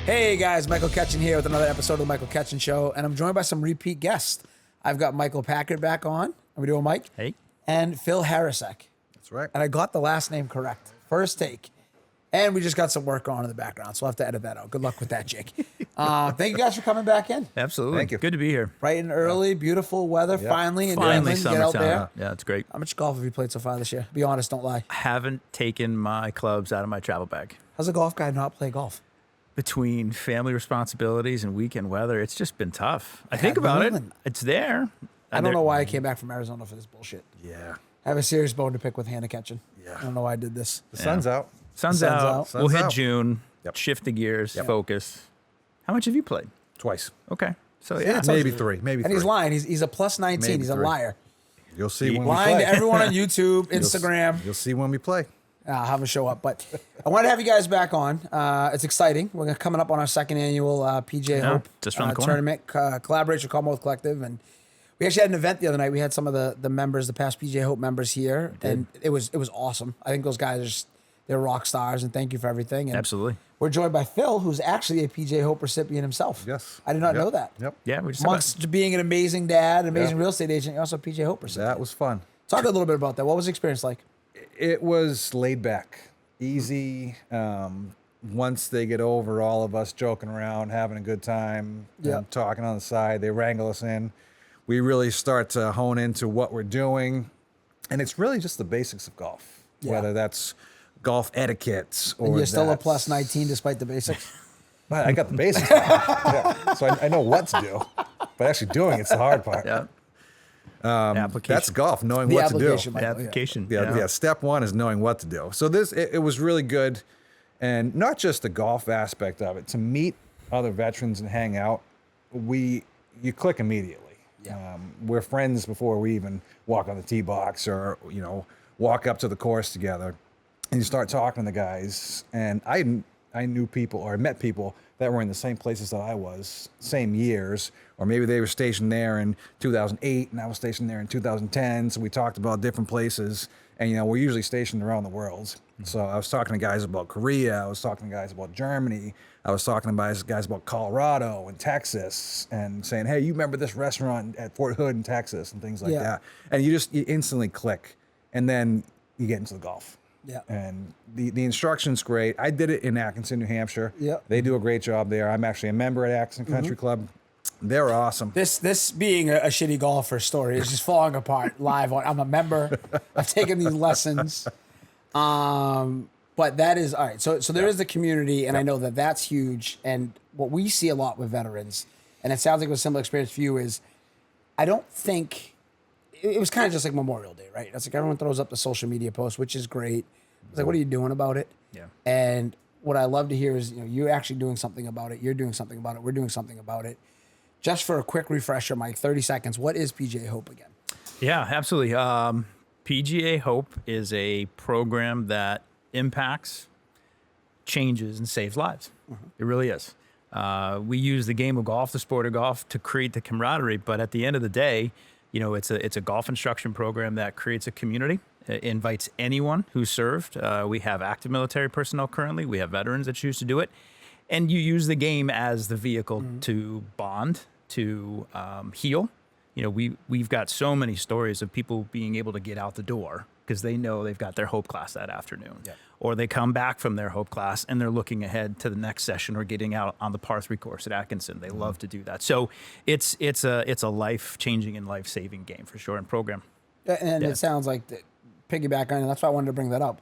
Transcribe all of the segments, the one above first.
Hey guys, Michael Ketchen here with another episode of the Michael Ketchen Show, and I'm joined by some repeat guests. I've got Michael Packard back on. How we doing, Mike? Hey. And Phil Harasek. That's right. And I got the last name correct. First take. And we just got some work on in the background, so I'll have to edit that out. Good luck with that, Jake. Thank you guys for coming back in. Absolutely. Thank you. Good to be here. Bright and early, beautiful weather, finally. And Finally, get out there. summertime. Yeah, it's great. How much golf have you played so far this year? Be honest, don't lie. I haven't taken my clubs out of my travel bag. How's a golf guy not play golf? Between family responsibilities and weekend weather, it's just been tough. I think about it. It's there. I don't know why I came back from Arizona for this bullshit. Yeah. I have a serious bone to pick with Hannah Ketchen. Yeah. I don't know why I did this. The sun's out. Sun's Sun's out. out. We'll Sun's hit out. June. Yep. Shift the gears. Focus. How much have you played? Twice. Okay. So Yeah, yeah. it's Maybe three. Maybe And three. he's lying. He's a plus 19. Maybe He's a three. liar. You'll see when we Lying play. to everyone on YouTube, Instagram. You'll see when we play. I'll have a show up. But I wanted to have you guys back on. It's exciting. We're coming up on our second annual PGA Hope just around the corner. tournament, collaboration with Commonwealth Collective. And we actually had an event the other night. We had some of the members, the past PGA Hope members here. And it was awesome. I think those guys are just, they're rock stars. And thank you for everything. And Absolutely. we're joined by Phil, who's actually a PGA Hope recipient himself. Yes. I did not Yep. know that. Yep. Yeah, we just Amongst being an amazing dad, an amazing real estate agent, you're also a PGA Hope recipient. That was fun. Talk a little bit about that. What was the experience like? It was laid back, easy. Once they get over all of us joking around, having a good time, Yep. talking on the side, they wrangle us in. We really start to hone into what we're doing. And it's really just the basics of golf, Yeah. whether that's golf etiquette or And you're still a that's- plus 19 despite the basics. But I got the basics. Yeah. So I know what to do, but actually doing it's the hard part. Yeah. Application. That's golf, knowing The what to do. application, The Michael, yeah. application. Yeah. Step one is knowing what to do. So it was really good, and not just the golf aspect of it. To meet other veterans and hang out, you click immediately. Yeah. We're friends before we even walk on the tee box or walk up to the course together, and you start talking to the guys. And I knew people or I met people that were in the same places that I was, same years, or maybe they were stationed there in 2008 and I was stationed there in 2010. So we talked about different places, and we're usually stationed around the world. So I was talking to guys about Korea, I was talking to guys about Germany, I was talking to guys about Colorado and Texas, and saying, hey, you remember this restaurant at Fort Hood in Texas and things like Yeah. that. And you instantly click, and then you get into the golf. Yeah. And the instruction's great. I did it in Atkinson, New Hampshire. Yep. They do a great job there. I'm actually a member at Atkinson Country Club. They're awesome. This being a shitty golfer story is just falling apart live. I'm a member. I've taken these lessons. But that is all right. So there is the community, and I know that that's huge. And what we see a lot with veterans, and it sounds like it was a similar experience for you, is I don't think it was kind of just like Memorial Day, right? It's like everyone throws up the social media post, which is great. It's like, what are you doing about it? Yeah. And what I love to hear is, you're actually doing something about it. You're doing something about it. We're doing something about it. Just for a quick refresher, Mike, 30 seconds. What is PGA Hope again? Yeah, absolutely. PGA Hope is a program that impacts, changes, and saves lives. It really is. We use the game of golf, the sport of golf, to create the camaraderie. But at the end of the day, it's a golf instruction program that creates a community. It invites anyone who's served. We have active military personnel currently. We have veterans that choose to do it. And you use the game as the vehicle to bond, to heal. We've got so many stories of people being able to get out the door because they know they've got their Hope class that afternoon. Yeah. Or they come back from their Hope class and they're looking ahead to the next session or getting out on the par 3 course at Atkinson. They love to do that. So it's a life-changing and life-saving game for sure and program. And it sounds like piggyback on it. That's why I wanted to bring that up.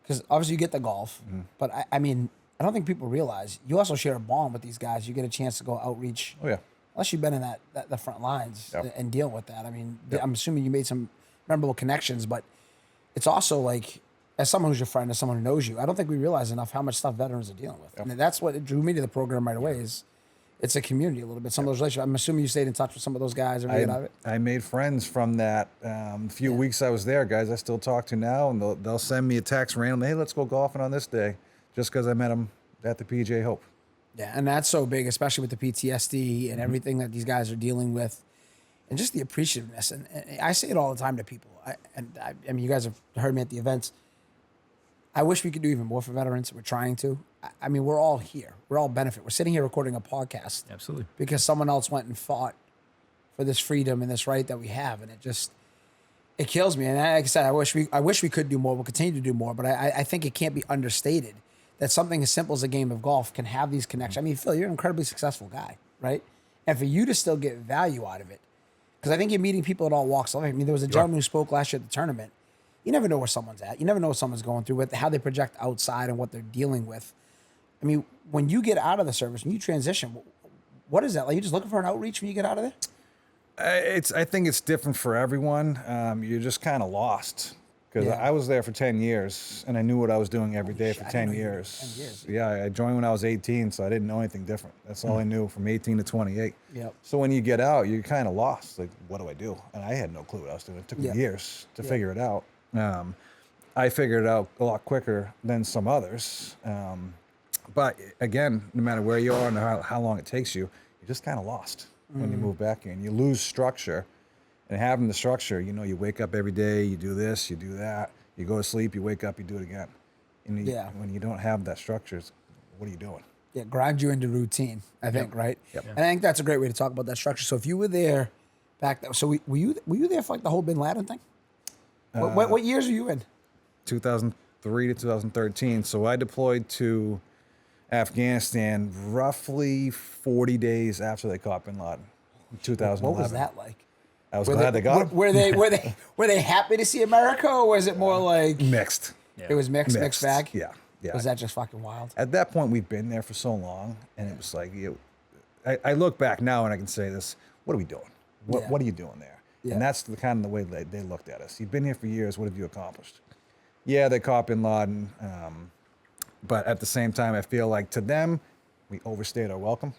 Because obviously you get the golf, but I mean, I don't think people realize you also share a bond with these guys. You get a chance to go outreach. Oh, yeah. Unless you've been in the front lines Yep. and deal with that. I mean, I'm assuming you made some memorable connections, but it's also like, as someone who's your friend, as someone who knows you, I don't think we realize enough how much stuff veterans are dealing with. And that's what drew me to the program right away is it's a community a little bit. Some of those relationships, I'm assuming you stayed in touch with some of those guys. Or out of it. I made friends from that few weeks I was there, guys I still talk to now, and they'll send me a text randomly, hey, let's go golfing on this day, just because I met them at the PGA Hope. Yeah, and that's so big, especially with the PTSD and everything that these guys are dealing with, and just the appreciativeness. And I say it all the time to people. I mean, you guys have heard me at the events. I wish we could do even more for veterans. We're trying to. I mean, we're all here. We're all benefit. We're sitting here recording a podcast. Absolutely. Because someone else went and fought for this freedom and this right that we have. And it kills me. And like I said, I wish we could do more. We'll continue to do more. But I think it can't be understated that something as simple as a game of golf can have these connections. I mean, Phil, you're an incredibly successful guy, right? And for you to still get value out of it, because I think you're meeting people at all walks of life. I mean, there was a gentleman who spoke last year at the tournament. You never know where someone's at. You never know what someone's going through, with how they project outside and what they're dealing with. I mean, when you get out of the service and you transition, what is that? Like, you just looking for an outreach when you get out of there? I think it's different for everyone. You're just kind of lost, because I was there for 10 years and I knew what I was doing every day for 10 years. 10 years. Yeah, I joined when I was 18, so I didn't know anything different. That's all I knew from 18 to 28. Yep. So when you get out, you're kind of lost. Like, what do I do? And I had no clue what I was doing. It took me years to figure it out. I figured it out a lot quicker than some others. But again, no matter where you are and how long it takes you, you're just kind of lost when you move back in. You lose structure. And having the structure, you wake up every day, you do this, you do that, you go to sleep, you wake up, you do it again. And when you don't have that structure, what are you doing? Yeah, grind you into routine, I think, right? Yep. And I think that's a great way to talk about that structure. So if you were there back then, so were you there for like the whole Bin Laden thing? What years are you in? 2003 to 2013. So I deployed to Afghanistan roughly 40 days after they caught Bin Laden in 2011. What was that like? I was glad they got him. Were they happy to see America, or was it more like mixed? It was mixed bag. Yeah. Was that just fucking wild? At that point, we've been there for so long, and it was like, I look back now and I can say this: what are we doing? What are you doing there? Yeah. And that's the kind of the way they looked at us. You've been here for years. What have you accomplished? Yeah, they caught Bin Laden, but at the same time, I feel like to them, we overstayed our welcome.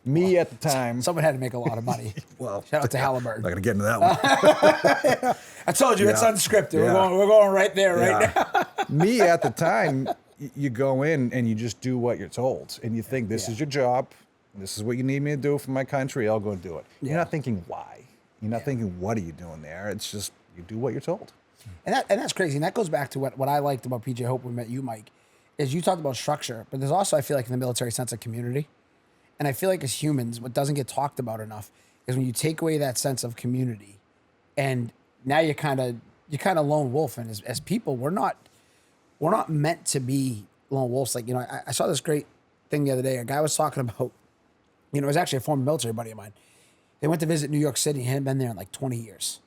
Me at the time. Someone had to make a lot of money. Well, shout out to Halliburton. Not gonna get into that one. I told you it's unscripted. Yeah. We're going right there right now. Me at the time, you go in and you just do what you're told, and you think this is your job. This is what you need me to do for my country. I'll go do it. You're not thinking why. You're not thinking what are you doing there. It's just you do what you're told. And that's crazy. And that goes back to what I liked about PGA Hope when we met you, Mike, is you talked about structure, but there's also, I feel like, in the military, sense of community. And I feel like as humans, what doesn't get talked about enough is when you take away that sense of community, and now you're kind of lone wolf. And as people, we're not meant to be lone wolves. Like, I saw this great thing the other day. A guy was talking about, it was actually a former military buddy of mine. They went to visit New York City. He hadn't been there in like 20 years.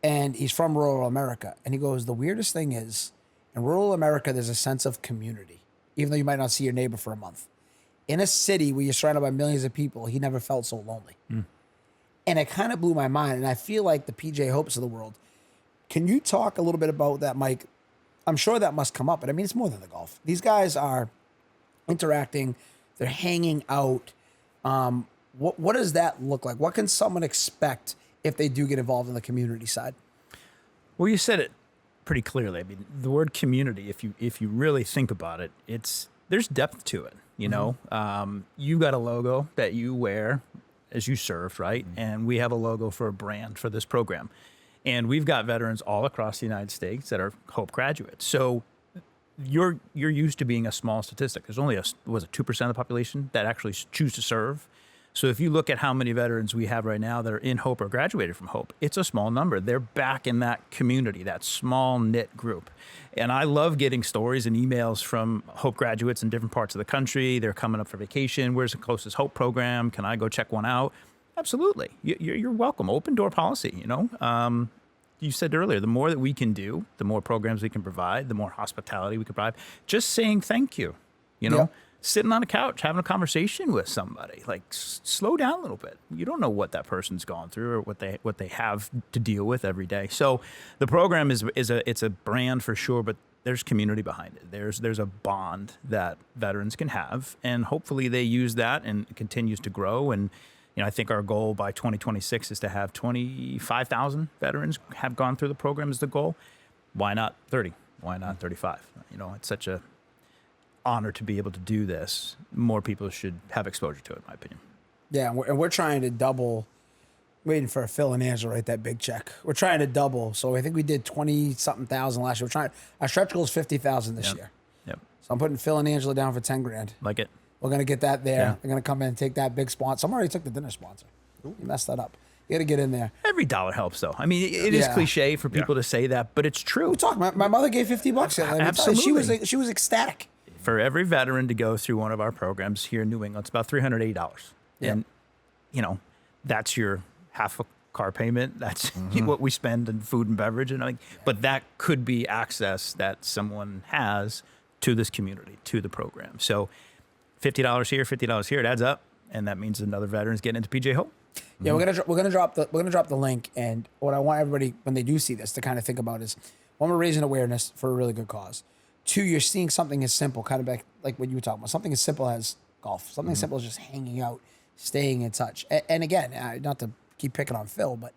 And he's from rural America. And he goes, the weirdest thing is, in rural America, there's a sense of community, even though you might not see your neighbor for a month. In a city where you're surrounded by millions of people, he never felt so lonely. And it kind of blew my mind. And I feel like the PGA Hopes of the world. Can you talk a little bit about that, Mike? I'm sure that must come up, but I mean, it's more than the golf. These guys are interacting. They're hanging out. What does that look like? What can someone expect if they do get involved in the community side? Well, you said it pretty clearly. I mean, the word community, if you really think about it, there's depth to it. You got a logo that you wear as you served, right? And we have a logo for a brand for this program. And we've got veterans all across the United States that are Hope graduates. So you're used to being a small statistic. There's only 2% of the population that actually choose to serve. So if you look at how many veterans we have right now that are in Hope or graduated from Hope, it's a small number. They're back in that community, that small knit group. And I love getting stories and emails from Hope graduates in different parts of the country. They're coming up for vacation. Where's the closest Hope program? Can I go check one out? Absolutely. You're welcome. Open door policy, You said earlier, the more that we can do, the more programs we can provide, the more hospitality we can provide. Just saying thank you, Sitting on a couch, having a conversation with somebody, like slow down a little bit. You don't know what that person's gone through or what they have to deal with every day. So the program is a brand for sure, but there's community behind it. There's a bond that veterans can have, and hopefully they use that and it continues to grow. And I think our goal by 2026 is to have 25,000 veterans have gone through the program is the goal. Why not 30? Why not 35? It's such a honor to be able to do this. More people should have exposure to it, in my opinion. Yeah, and we're trying to double, waiting for Phil and Angela to write that big check. We're trying to double. So I think we did 20-something thousand last year. Our stretch goal is 50,000 this year. Yep. So I'm putting Phil and Angela down for 10 grand. Like it. We're going to get that there. Yeah. They're going to come in and take that big sponsor. Someone already took the dinner sponsor. You messed that up. You got to get in there. Every dollar helps, though. I mean, it is cliche for people to say that, but it's true. We talked. My mother gave $50. Absolutely. She was ecstatic. For every veteran to go through one of our programs here in New England, it's about $380. Yeah. And, you know, that's your half a car payment. That's what we spend in food and beverage. But that could be access that someone has to this community, to the program. So $50 here, $50 here, it adds up. And that means another veteran's getting into PGA Hope. Yeah, we're gonna drop the link, and what I want everybody when they do see this to kind of think about is, one, we're raising awareness for a really good cause. Two, you're seeing something as simple, kind of like what you were talking about, something as simple as golf, something as simple as just hanging out, staying in touch. And again, not to keep picking on Phil, but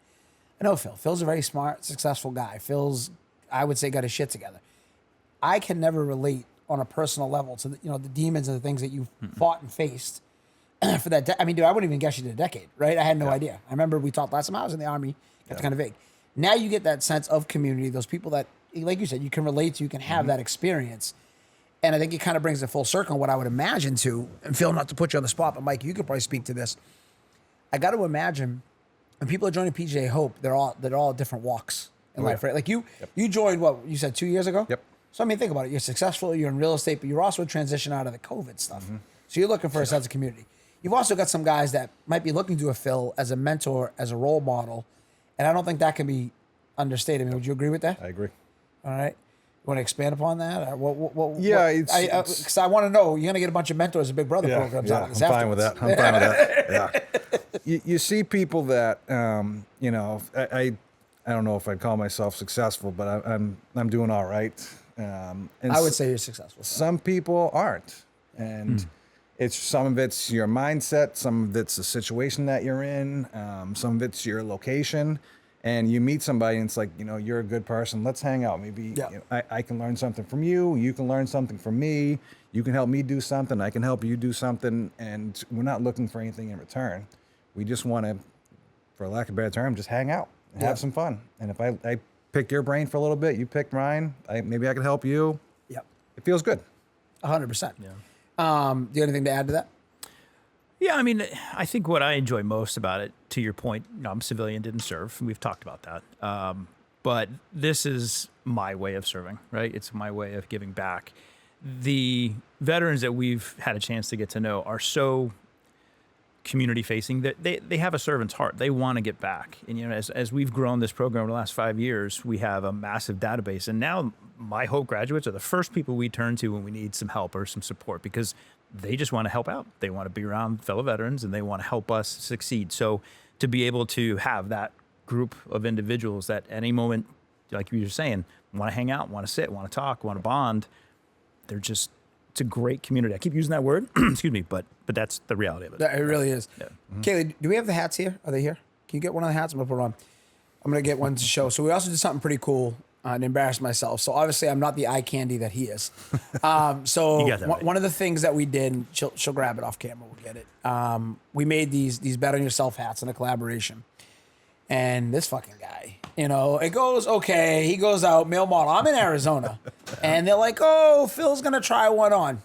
I know Phil. Phil's a very smart, successful guy. Phil's, I would say, got his shit together. I can never relate on a personal level to the demons and the things that you fought and faced. For that, I mean, dude, I wouldn't even guess you did a decade, right? I had no idea. I remember we talked last time I was in the Army. That's kind of vague. Now you get that sense of community, those people that, like you said, you can relate to, you can have that experience. And I think it kind of brings it full circle. What I would imagine too, and Phil, not to put you on the spot, but Mike, you could probably speak to this. I got to imagine when people are joining PGA Hope, they're all different walks in life, right? Like you joined, what you said 2 years ago? Yep. So I mean, think about it. You're successful, you're in real estate, but you're also a transition out of the COVID stuff. So you're looking for a sense of community. You've also got some guys that might be looking to a Phil as a mentor, as a role model, and I don't think that can be understated. I mean, would you agree with that? I agree. All right. You want to expand upon that? Or Because I want to know, you're going to get a bunch of mentors and Big Brother programs out of this. I'm fine with that. Yeah. You see people that, I don't know if I'd call myself successful, but I'm doing all right. And I would say you're successful. Some people aren't, and it's some of it's your mindset, some of it's the situation that you're in, some of it's your location. And you meet somebody and it's like, you're a good person. Let's hang out. Maybe I can learn something from you. You can learn something from me. You can help me do something. I can help you do something. And we're not looking for anything in return. We just want to, for lack of a better term, just hang out and have some fun. And if I pick your brain for a little bit, you pick mine, maybe I can help you. Yep. It feels good. 100%. Yeah. Do you have anything to add to that? Yeah, I mean, I think what I enjoy most about it, to your point, I'm a civilian, didn't serve. We've talked about that. But this is my way of serving, right? It's my way of giving back. The veterans that we've had a chance to get to know are so community facing that they have a servant's heart. They want to get back. And, as we've grown this program over the last 5 years, we have a massive database. And now my Hope graduates are the first people we turn to when we need some help or some support, because they just want to help out. They want to be around fellow veterans and they want to help us succeed. So to be able to have that group of individuals that at any moment, like you were saying, want to hang out, want to sit, want to talk, want to bond, it's a great community. I keep using that word, excuse me, but that's the reality of it. It really is. Yeah. Kaylee, do we have the hats here? Are they here? Can you get one of the hats? I'm going to put it on. I'm going to get one to show. So we also did something pretty cool and embarrass myself. So obviously I'm not the eye candy that he is. So one of the things that we did, and she'll grab it off camera, we'll get it. We made these Bet on Yourself hats in a collaboration. And this fucking guy, it goes, okay, he goes out, male model. I'm in Arizona. And they're like, oh, Phil's going to try one on.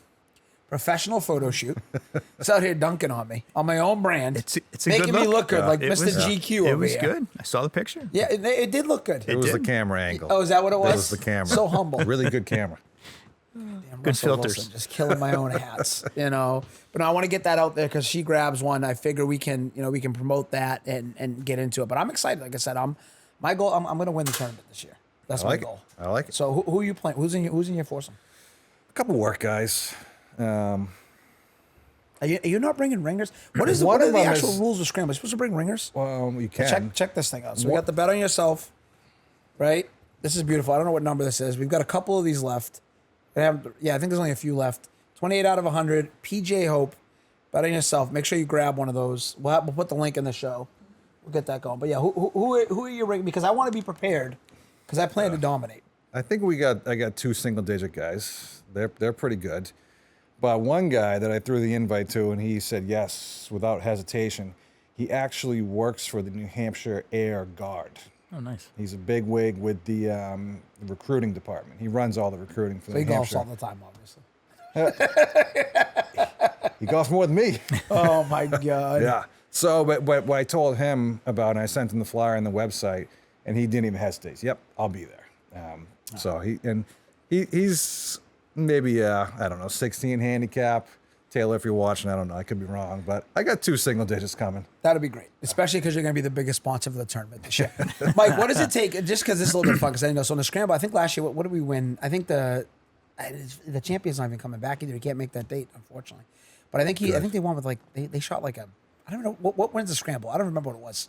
Professional photo shoot. It's out here dunking on me, on my own brand. It's a making good me look. look good, like Mr. GQ over here. It was good. I saw the picture. Yeah, it did look good. It was the camera angle. Oh, is that what it was? It was the camera. So humble. Really good camera. Damn, good Russell filters. Wilson, just killing my own hats, But no, I want to get that out there because she grabs one. I figure we can promote that and get into it. But I'm excited. Like I said, my goal. I'm going to win the tournament this year. That's my goal. I like it. So who are you playing? Who's in your foursome? A couple work guys. Are you not bringing ringers? What are the actual rules of scramble? Are you supposed to bring ringers? Well, you can. Check this thing out. So we got the Bet on Yourself, right? This is beautiful. I don't know what number this is. We've got a couple of these left. I think there's only a few left. 28 out of 100. PGA Hope, Bet on Yourself. Make sure you grab one of those. We'll put the link in the show. We'll get that going. But yeah, who are you ringing? Because I want to be prepared because I plan to dominate. I think I got 2 single-digit guys. They're pretty good. But one guy that I threw the invite to, and he said yes without hesitation. He actually works for the New Hampshire Air Guard. Oh, nice. He's a big wig with the recruiting department. He runs all the recruiting for So he New golfs Hampshire. all the time, obviously. He golfs more than me. Oh my God. Yeah. So, but what I told him about, and I sent him the flyer and the website, and he didn't even hesitate. Yep, I'll be there. So he's maybe I don't know, 16 handicap. Taylor, if you're watching, I don't know, I could be wrong, but I got 2 single digits coming. That'd be great, especially because you're going to be the biggest sponsor for the tournament this year. Mike, what does it take? Just because this is a little bit fun, because I know. So in the scramble, I think last year, what did we win? I think the champion's not even coming back either. He can't make that date, unfortunately. But I think they won with like they shot like a, I don't know what wins the scramble. I don't remember what it was.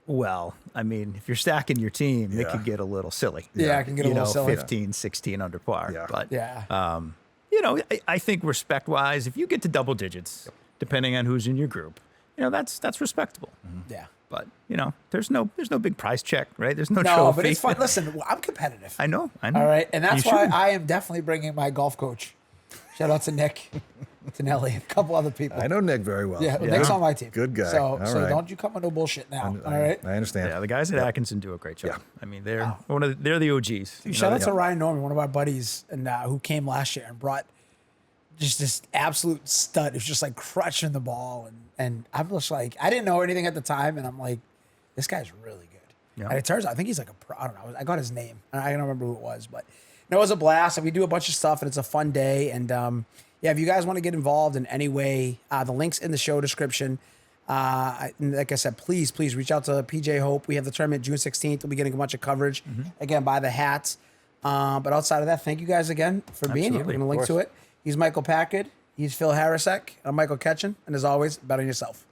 Well, I mean, if you're stacking your team, it could get a little silly. Yeah, it can get a little silly. 15, 16 under par. Yeah. But Yeah. I think respect-wise, if you get to double digits, depending on who's in your group, that's respectable. Yeah. But there's no big price check, right? There's no No, trophy. but it's fun. Listen, I'm competitive. I know. All right, and that's You why should. I am definitely bringing my golf coach. Shout out to Nick, to Nelly, and a couple other people. I know Nick very well. Yeah, Nick's on my team. Good guy. So, All so right. don't you come with no bullshit now. All right. I understand. Yeah, the guys at Atkinson do a great job. Yeah. I mean, they're they're the OGs. Shout out to Ryan Norman, one of our buddies, and who came last year and brought just this absolute stud. It was just like crushing the ball, and I'm just like, I didn't know anything at the time, and I'm like, this guy's really good. Yeah. And it turns out, I think he's like a pro. I don't know. I got his name. I don't remember who it was, but it was a blast, and we do a bunch of stuff, and it's a fun day. And if you guys want to get involved in any way, the link's in the show description. And like I said, please reach out to PGA Hope. We have the tournament June 16th. We'll be getting a bunch of coverage. Again, buy the hats. But outside of that, thank you guys again for being here. We're Absolutely, going to of link to course. it. He's Michael Packard. He's Phil Harasek. I'm Michael Ketchen. And as always, bet on yourself.